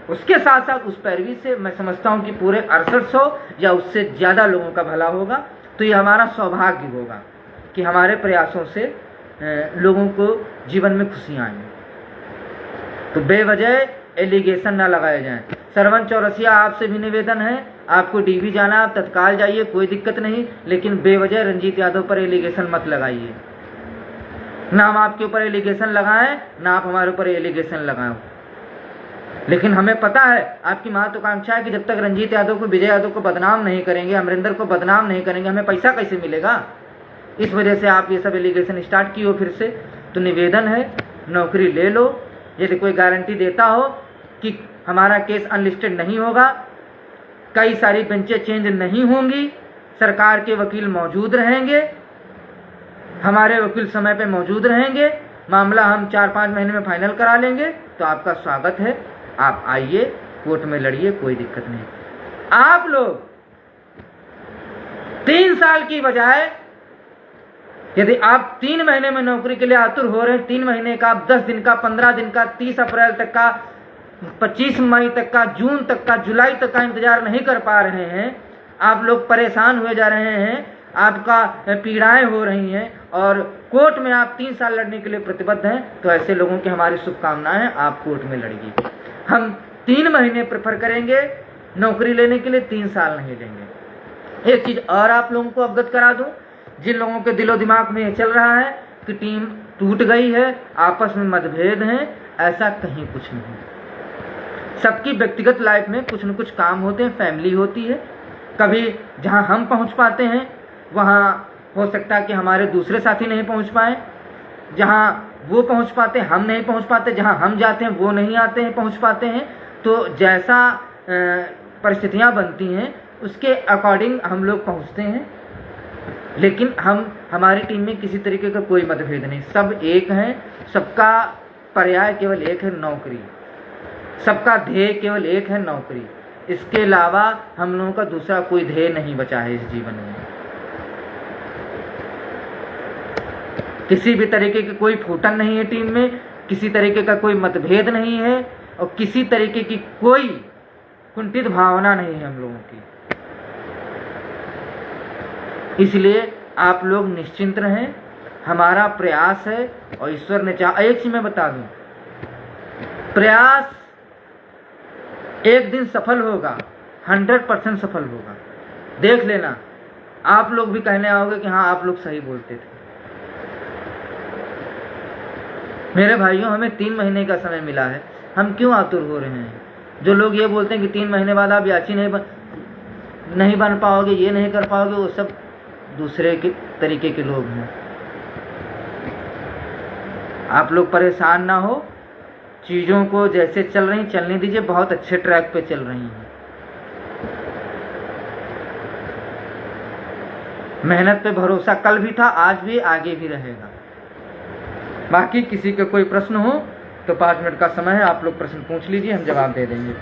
उसके साथ साथ उस पैरवी से मैं समझता हूं कि पूरे 6800 या उससे ज्यादा लोगों का भला होगा। तो ये हमारा सौभाग्य होगा कि हमारे प्रयासों से लोगों को जीवन में खुशियां आएंगी। तो बेवजह एलिगेशन ना लगाए जाएं। सरवन चौरसिया, आपसे भी निवेदन है, आपको डीवी जाना, आप तत्काल जाइए, कोई दिक्कत नहीं, लेकिन बेवजह रंजीत यादव पर एलिगेशन मत लगाइए। ना हम आपके ऊपर एलिगेशन लगाएं, ना आप हमारे ऊपर एलिगेशन लगाएं। लेकिन हमें पता है आपकी महत्वाकांक्षा है कि जब तक रंजीत यादव को, विजय यादव को बदनाम नहीं करेंगे, अमरिंदर को बदनाम नहीं करेंगे, हमें पैसा कैसे मिलेगा। इस वजह से आप ये सब एलिगेशन स्टार्ट किए हो फिर से। तो निवेदन है, नौकरी ले लो। यदि कोई गारंटी देता हो कि हमारा केस अनलिस्टेड नहीं होगा, कई सारी बेंचें चेंज नहीं होंगी, सरकार के वकील मौजूद रहेंगे, हमारे वकील समय पे मौजूद रहेंगे, मामला हम 4-5 महीने में फाइनल करा लेंगे, तो आपका स्वागत है, आप आइए, कोर्ट में लड़िए, कोई दिक्कत नहीं। आप लोग 3 साल की बजाय यदि आप 3 महीने में नौकरी के लिए आतुर हो रहे हैं, 3 महीने का, 10 दिन का, 15 दिन का, 30 अप्रैल तक का, 25 मई तक का, जून तक का, जुलाई तक का इंतजार नहीं कर पा रहे हैं, आप लोग परेशान हुए जा रहे हैं, आपका पीड़ाएं हो रही हैं, और कोर्ट में आप 3 साल लड़ने के लिए प्रतिबद्ध हैं, तो ऐसे लोगों की हमारी शुभकामनाएं, आप कोर्ट में लड़िए। हम 3 महीने प्रेफर करेंगे नौकरी लेने के लिए, 3 साल नहीं लेंगे। एक चीज और आप लोगों को अवगत करा दूं, जिन लोगों के दिलो दिमाग में ये चल रहा है कि टीम टूट गई है, आपस में मतभेद हैं, ऐसा कहीं कुछ नहीं। सबकी व्यक्तिगत लाइफ में कुछ न कुछ काम होते हैं, फैमिली होती है। कभी जहां हम पहुंच पाते हैं वहां हो सकता है कि हमारे दूसरे साथी नहीं पहुंच पाए, जहां वो पहुंच पाते हम नहीं पहुंच पाते, जहां हम जाते हैं वो नहीं आते हैं, पहुंच पाते हैं। तो जैसा परिस्थितियां बनती हैं उसके अकॉर्डिंग हम लोग पहुंचते हैं। लेकिन हमारी टीम में किसी तरीके का कोई मतभेद नहीं, सब एक हैं, सबका पर्याय केवल एक है, नौकरी। सबका ध्येय केवल एक है, नौकरी। इसके अलावा हम लोगों का दूसरा कोई ध्येय नहीं बचा है इस जीवन में। किसी भी तरीके की कोई फूटन नहीं है टीम में, किसी तरीके का कोई मतभेद नहीं है और किसी तरीके की कोई कुंठित भावना नहीं है हम लोगों की। इसलिए आप लोग निश्चिंत रहें, हमारा प्रयास है और ईश्वर ने चाहा। एक चीज मैं बता दूं, प्रयास एक दिन सफल होगा, 100% सफल होगा। देख लेना, आप लोग भी कहने आओगे कि हाँ आप लोग सही बोलते थे। मेरे भाइयों, हमें 3 महीने का समय मिला है, हम क्यों आतुर हो रहे हैं? जो लोग ये बोलते हैं कि 3 महीने बाद आप याची नहीं बन पाओगे, ये नहीं कर पाओगे, वो सब दूसरे के तरीके के लोग हैं। आप लोग परेशान ना हो, चीज़ों को जैसे चल रही चलने दीजिए, बहुत अच्छे ट्रैक पे चल रही हैं। मेहनत पे भरोसा कल भी था, आज भी, आगे भी रहेगा। बाकी किसी का कोई प्रश्न हो तो 5 मिनट का समय है, आप लोग प्रश्न पूछ लीजिए, हम जवाब दे देंगे।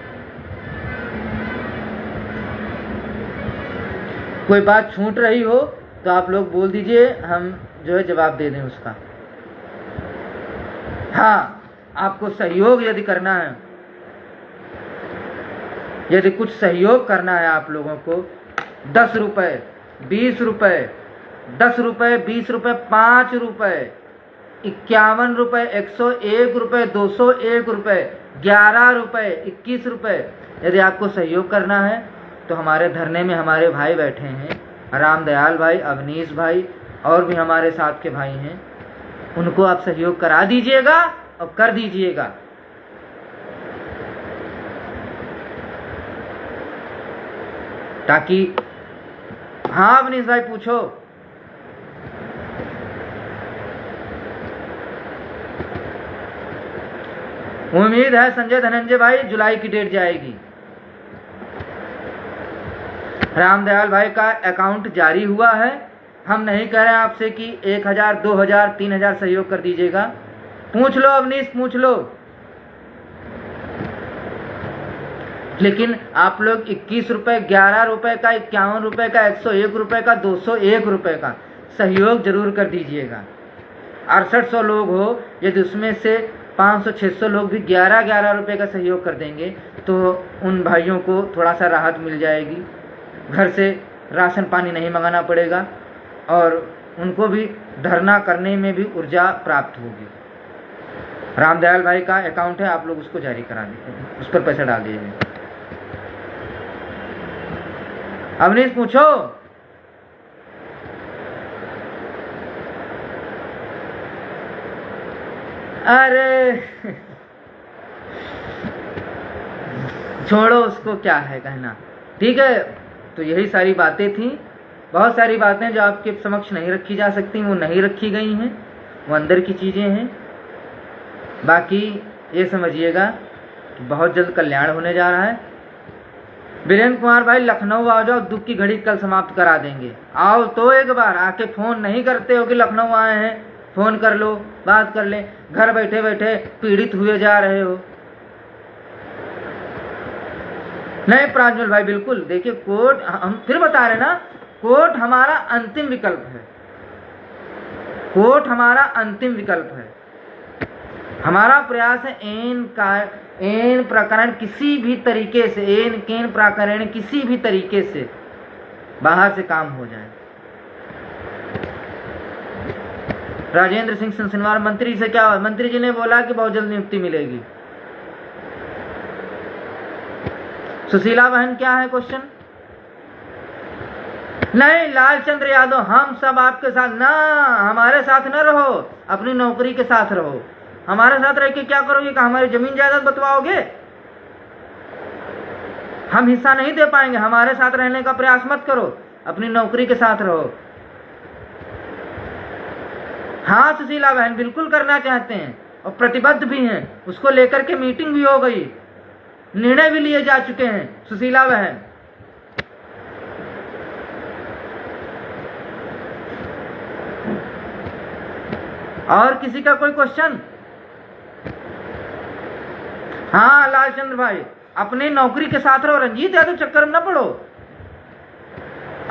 कोई बात छूट रही हो तो आप लोग बोल दीजिए, हम जो है जवाब दे दें उसका। हाँ, आपको सहयोग यदि करना है, यदि कुछ सहयोग करना है आप लोगों को, 10 रुपए, 20 रुपए, 10 रुपए, 20 रुपए, 5 रुपए, 51 रुपए, 101 रुपए, 201 रुपए, 11 रुपए, 21 रुपए, यदि आपको सहयोग करना है तो हमारे धरने में हमारे भाई बैठे हैं, रामदयाल भाई, अवनीश भाई और भी हमारे साथ के भाई हैं, उनको आप सहयोग करा दीजिएगा और कर दीजिएगा। ताकि हाँ अवनीश भाई पूछो। उम्मीद है संजय धनंजय भाई जुलाई की डेट जाएगी। रामदयाल भाई का अकाउंट जारी हुआ है, हम नहीं कह रहे हैं आपसे कि 1000, 2000, 3000 सहयोग कर दीजिएगा। पूछ लो अवनीश, पूछ लो। लेकिन आप लोग 21 रुपए, 11 रुपए का, 51 रुपए का, 101 रुपए का, 201 रुपए का सहयोग जरूर कर दीजिएगा। 6800 लोग हो, यदि उसमें से 500-600 लोग भी 11-11 रुपए का सहयोग कर देंगे तो उन भाइयों को थोड़ा सा राहत मिल जाएगी, घर से राशन पानी नहीं मंगाना पड़ेगा और उनको भी धरना करने में भी ऊर्जा प्राप्त होगी। रामदयाल भाई का अकाउंट है, आप लोग उसको जारी करा दीजिए, उस पर पैसा डाल दीजिए। अवनीश पूछो। अरे छोड़ो, उसको क्या है कहना। ठीक है, तो यही सारी बातें थी। बहुत सारी बातें जो आपके समक्ष नहीं रखी जा सकती वो नहीं रखी गई हैं, वो अंदर की चीज़ें हैं। बाकी ये समझिएगा कि बहुत जल्द कल्याण होने जा रहा है। वीरेंद्र कुमार भाई लखनऊ आ जाओ, दुख की घड़ी कल समाप्त करा देंगे। आओ तो एक बार आके फ़ोन नहीं करते हो कि लखनऊ आए हैं, फ़ोन कर लो, बात कर ले। घर बैठे बैठे पीड़ित हुए जा रहे हो। नहीं प्रांजल भाई, बिल्कुल देखिए, कोर्ट, हम फिर बता रहे ना, कोर्ट हमारा अंतिम विकल्प है। कोर्ट हमारा अंतिम विकल्प है। हमारा प्रयास है एन प्रकरण किसी भी तरीके से, केन प्रकरण किसी भी तरीके से बाहर से काम हो जाए। राजेंद्र सिंह सिंसनवार मंत्री से क्या हुआ? मंत्री जी ने बोला कि बहुत जल्द नियुक्ति मिलेगी। सुशीला बहन क्या है क्वेश्चन? नहीं लालचंद्र यादव, हम सब आपके साथ ना, हमारे साथ न रहो, अपनी नौकरी के साथ रहो। हमारे साथ रह के क्या करोगे? कि हमारी जमीन जायदाद बंटवाओगे? हम हिस्सा नहीं दे पाएंगे। हमारे साथ रहने का प्रयास मत करो, अपनी नौकरी के साथ रहो। हाँ सुशीला बहन, बिल्कुल करना चाहते हैं और प्रतिबद्ध भी हैं। उसको लेकर के मीटिंग भी हो गई, निर्णय भी लिए जा चुके हैं सुशीला बहन। और किसी का कोई क्वेश्चन? हाँ लालचंद्र भाई, अपनी नौकरी के साथ रहो, रंजीत यादव चक्कर में न पड़ो।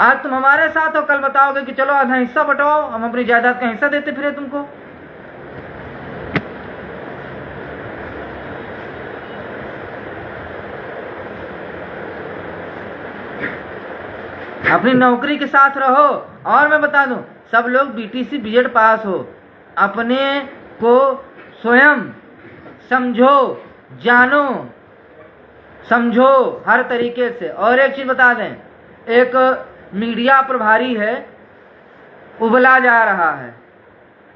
आज तुम हमारे साथ हो, कल बताओगे कि चलो आधा हिस्सा बंटवाओ, हम अपनी जायदाद का हिस्सा देते फिरे तुमको। अपनी नौकरी के साथ रहो। और मैं बता दूं, सब लोग बीटीसी बीएड पास हो, अपने को स्वयं समझो, जानो, समझो हर तरीके से। और एक चीज बता दें, एक मीडिया प्रभारी है, उबला जा रहा है।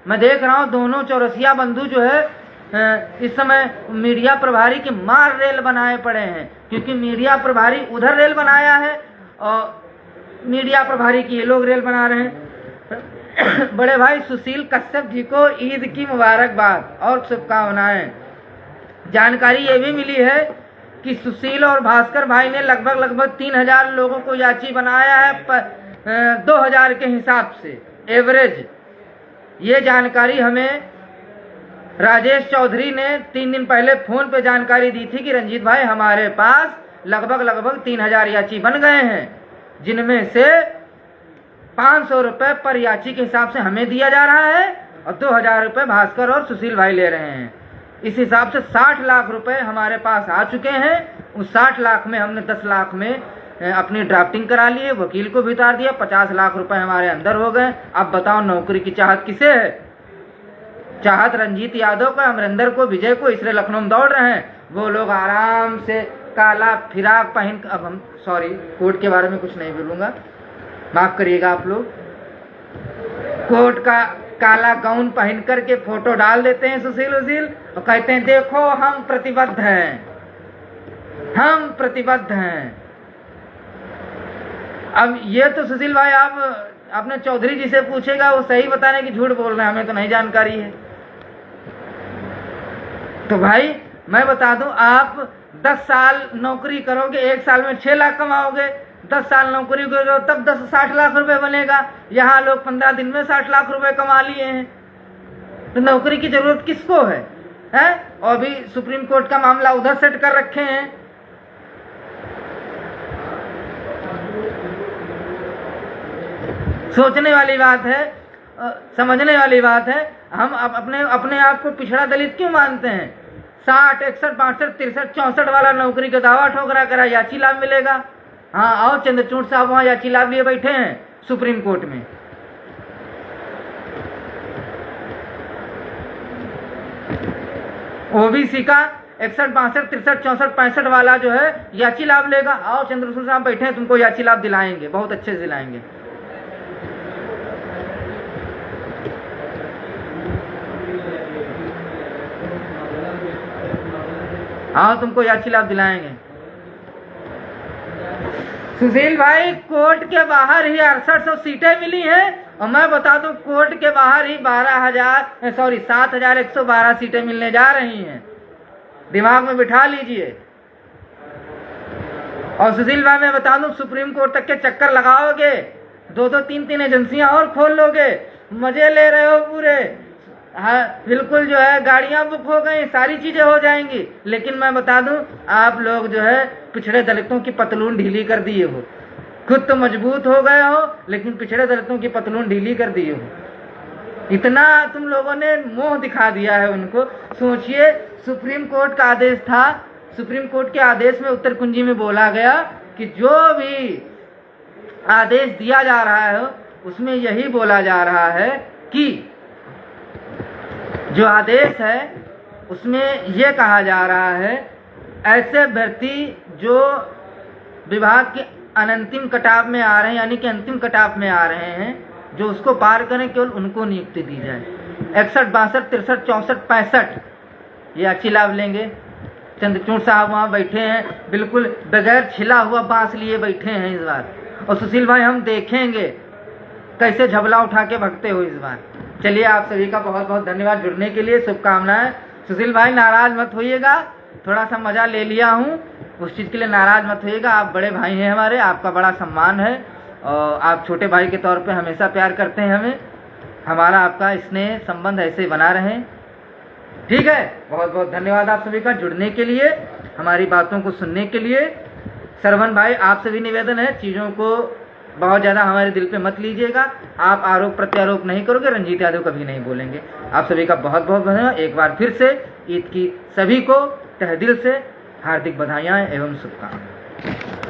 मैं देख रहा हूं दोनों चौरसिया बंधु जो है इस समय मीडिया प्रभारी के मार रेल बनाए पड़े हैं, क्योंकि मीडिया प्रभारी उधर रेल बनाया है और मीडिया प्रभारी की ये लोग रेल बना रहे हैं। बड़े भाई सुशील कश्यप जी को ईद की मुबारकबाद और शुभकामनाएं। जानकारी ये भी मिली है कि सुशील और भास्कर भाई ने लगभग 3000 लोगों को याची बनाया है 2000 के हिसाब से एवरेज। ये जानकारी हमें राजेश चौधरी ने 3 दिन पहले फोन पे जानकारी दी थी कि रंजीत भाई हमारे पास लगभग 3000 याची बन गए हैं, जिनमें से 500 रुपए पर याची के हिसाब से हमें दिया जा रहा है और 2000 रुपए भास्कर और सुशील भाई ले रहे हैं। इस हिसाब से 60 लाख रुपए हमारे पास आ चुके हैं। उस 60 लाख में हमने 10 लाख में अपनी ड्राफ्टिंग करा ली है, वकील को भी उतार दिया, 50 लाख रुपए हमारे अंदर हो गए। अब बताओ नौकरी की चाहत किसे है? चाहत रंजीत यादव का, अमरिंदर को, विजय को, इसलिए लखनऊ में दौड़ रहे हैं। वो लोग आराम से काला फिराक पहन, अब हम सॉरी कोर्ट के बारे में कुछ नहीं बोलूंगा, माफ करिएगा आप लोग। कोर्ट का काला गाउन पहन करके फोटो डाल देते हैं सुशील उशील और कहते हैं देखो हम प्रतिबद्ध हैं, हम प्रतिबद्ध हैं। अब ये तो सुशील भाई आप अपने चौधरी जी से पूछेगा, वो सही बताने की झूठ बोल रहे हैं, हमें तो नहीं जानकारी है। तो भाई मैं बता दूं, आप 10 साल नौकरी करोगे, 1 साल में 6 लाख कमाओगे। 10 साल नौकरी करोगे तब 60 लाख रुपए बनेगा। यहाँ लोग 15 दिन में 60 लाख रुपए कमा लिए हैं। तो नौकरी की जरूरत किसको है? और भी सुप्रीम कोर्ट का मामला उधर सेट कर रखे हैं। सोचने वाली बात है, समझने वाली बात है। हम अपने आप को पिछड़ा दलित क्यों मानते हैं? 60, 61, 62, 63, 64 वाला नौकरी का दावा ठोकरा करा, याची लाभ मिलेगा। हाँ, और चंद्रचूड़ साहब वहां याची लाभ लिए बैठे हैं सुप्रीम कोर्ट में। ओबीसी का 61, 62, 63, 64, 65 वाला जो है याची लाभ लेगा। और चंद्रचूड़ साहब बैठे हैं, तुमको याची लाभ दिलाएंगे, बहुत अच्छे से दिलाएंगे। हाँ, तुमको याची लाभ दिलाएंगे। सुशील भाई, कोर्ट के बाहर ही 6800 सीटें मिली हैं और मैं बता दूं कोर्ट के बाहर ही 7112 सीटें मिलने जा रही हैं। दिमाग में बिठा लीजिए। और सुशील भाई मैं बता दूं, सुप्रीम कोर्ट तक के चक्कर लगाओगे, 2-2, 3-3 एजेंसियां और खोल लोगे, मजे ले रहे हो पूरे। हाँ बिल्कुल, जो है गाड़ियां बुक हो गई, सारी चीजें हो जाएंगी। लेकिन मैं बता दूं, आप लोग जो है पिछड़े दलितों की पतलून ढीली कर दिए हो। खुद तो मजबूत हो गए हो, लेकिन पिछड़े दलितों की पतलून ढीली कर दिए हो। इतना तुम लोगों ने मोह दिखा दिया है उनको। सोचिए, सुप्रीम कोर्ट का आदेश था, सुप्रीम कोर्ट के आदेश में उत्तर कुंजी में बोला गया कि जो भी आदेश दिया जा रहा है उसमें यही बोला जा रहा है कि जो आदेश है उसमें यह कहा जा रहा है, ऐसे अभ्यर्थी जो विभाग के अनंतिम कटाव में आ रहे हैं, यानी कि अंतिम कटाव में आ रहे हैं, जो उसको पार करें केवल उनको नियुक्ति दी जाए। 61, 62, 63, 64, 65 ये अच्छी लाभ लेंगे। चंद्रचूड़ साहब वहाँ बैठे हैं, बिल्कुल बगैर छिला हुआ बांस लिए बैठे हैं इस बार। और सुशील भाई हम देखेंगे कैसे झबला उठा के भगते हो इस बार। चलिए, आप सभी का बहुत बहुत धन्यवाद जुड़ने के लिए, शुभकामनाएं। सुशील भाई नाराज मत होइएगा, थोड़ा सा मजा ले लिया हूँ, उस चीज़ के लिए नाराज मत होइएगा। आप बड़े भाई हैं हमारे, आपका बड़ा सम्मान है और आप छोटे भाई के तौर पे हमेशा प्यार करते हैं हमें। हमारा आपका स्नेह संबंध ऐसे बना रहे। ठीक है, बहुत बहुत धन्यवाद आप सभी का जुड़ने के लिए, हमारी बातों को सुनने के लिए। श्रवण भाई, आपसे भी निवेदन है, चीज़ों को बहुत ज़्यादा हमारे दिल पे मत लीजिएगा। आप आरोप प्रत्यारोप नहीं करोगे, रंजीत यादव कभी नहीं बोलेंगे। आप सभी का बहुत बहुत धन्यवाद। एक बार फिर से ईद की सभी को तहे दिल से हार्दिक बधाइयाँ एवं शुभकामनाएं।